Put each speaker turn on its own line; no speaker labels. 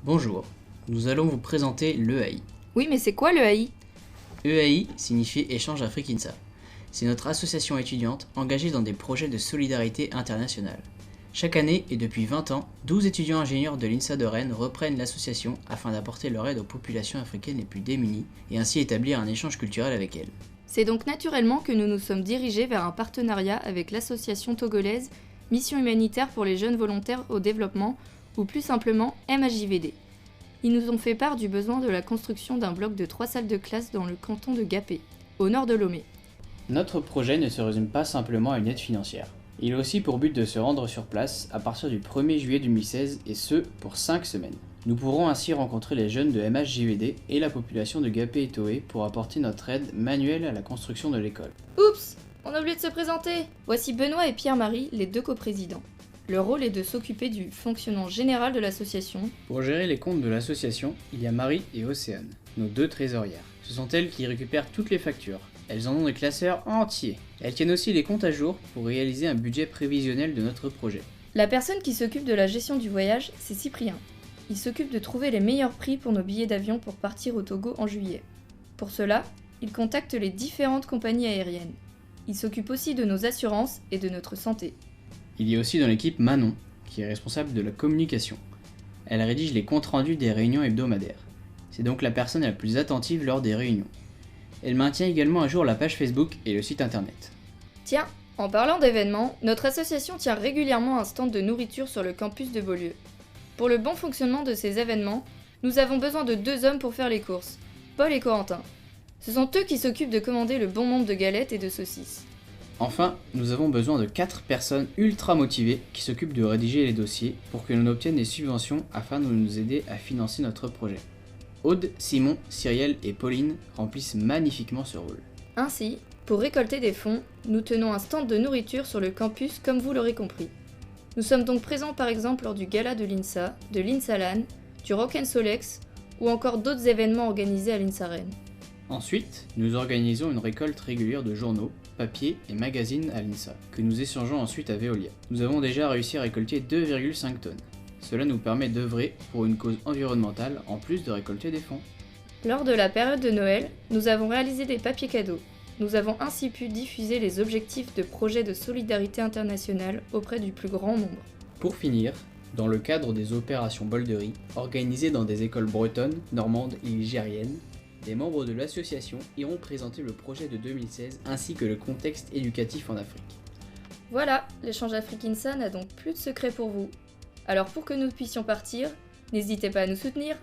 Bonjour, nous allons vous présenter l'EAI.
Oui, mais c'est quoi le AI?
EAI signifie Échange Afrique INSA. C'est notre association étudiante engagée dans des projets de solidarité internationale. Chaque année et depuis 20 ans, 12 étudiants ingénieurs de l'INSA de Rennes reprennent l'association afin d'apporter leur aide aux populations africaines les plus démunies et ainsi établir un échange culturel avec elles.
C'est donc naturellement que nous nous sommes dirigés vers un partenariat avec l'association togolaise Mission humanitaire pour les jeunes volontaires au développement, ou plus simplement MHJVD. Ils nous ont fait part du besoin de la construction d'un bloc de 3 salles de classe dans le canton de Gapé, au nord de Lomé.
Notre projet ne se résume pas simplement à une aide financière. Il a aussi pour but de se rendre sur place à partir du 1er juillet 2016 et ce, pour 5 semaines. Nous pourrons ainsi rencontrer les jeunes de MHJVD et la population de Gapé et Toé pour apporter notre aide manuelle à la construction de l'école.
Oups! On a oublié de se présenter! Voici Benoît et Pierre-Marie, les deux coprésidents. Leur rôle est de s'occuper du fonctionnement général de l'association.
Pour gérer les comptes de l'association, il y a Marie et Océane, nos deux trésorières. Ce sont elles qui récupèrent toutes les factures. Elles en ont des classeurs entiers. Elles tiennent aussi les comptes à jour pour réaliser un budget prévisionnel de notre projet.
La personne qui s'occupe de la gestion du voyage, c'est Cyprien. Il s'occupe de trouver les meilleurs prix pour nos billets d'avion pour partir au Togo en juillet. Pour cela, il contacte les différentes compagnies aériennes. Il s'occupe aussi de nos assurances et de notre santé.
Il y a aussi dans l'équipe Manon, qui est responsable de la communication. Elle rédige les comptes rendus des réunions hebdomadaires. C'est donc la personne la plus attentive lors des réunions. Elle maintient également à jour la page Facebook et le site internet.
Tiens, en parlant d'événements, notre association tient régulièrement un stand de nourriture sur le campus de Beaulieu. Pour le bon fonctionnement de ces événements, nous avons besoin de 2 hommes pour faire les courses, Paul et Corentin. Ce sont eux qui s'occupent de commander le bon nombre de galettes et de saucisses.
Enfin, nous avons besoin de 4 personnes ultra motivées qui s'occupent de rédiger les dossiers pour que l'on obtienne des subventions afin de nous aider à financer notre projet. Aude, Simon, Cyrielle et Pauline remplissent magnifiquement ce rôle.
Ainsi, pour récolter des fonds, nous tenons un stand de nourriture sur le campus comme vous l'aurez compris. Nous sommes donc présents par exemple lors du gala de l'INSA, de l'INSALAN, du Rock'n'Solex ou encore d'autres événements organisés à l'INSA Rennes.
Ensuite, nous organisons une récolte régulière de journaux, papier et magazines à l'INSA, que nous échangeons ensuite à Veolia. Nous avons déjà réussi à récolter 2,5 tonnes. Cela nous permet d'œuvrer pour une cause environnementale en plus de récolter des fonds.
Lors de la période de Noël, nous avons réalisé des papiers cadeaux. Nous avons ainsi pu diffuser les objectifs de projets de solidarité internationale auprès du plus grand nombre.
Pour finir, dans le cadre des opérations Bolderie, organisées dans des écoles bretonnes, normandes et ligériennes, des membres de l'association iront présenter le projet de 2016 ainsi que le contexte éducatif en Afrique.
Voilà, l'échange Afrique-INSA n'a donc plus de secret pour vous. Alors pour que nous puissions partir, n'hésitez pas à nous soutenir.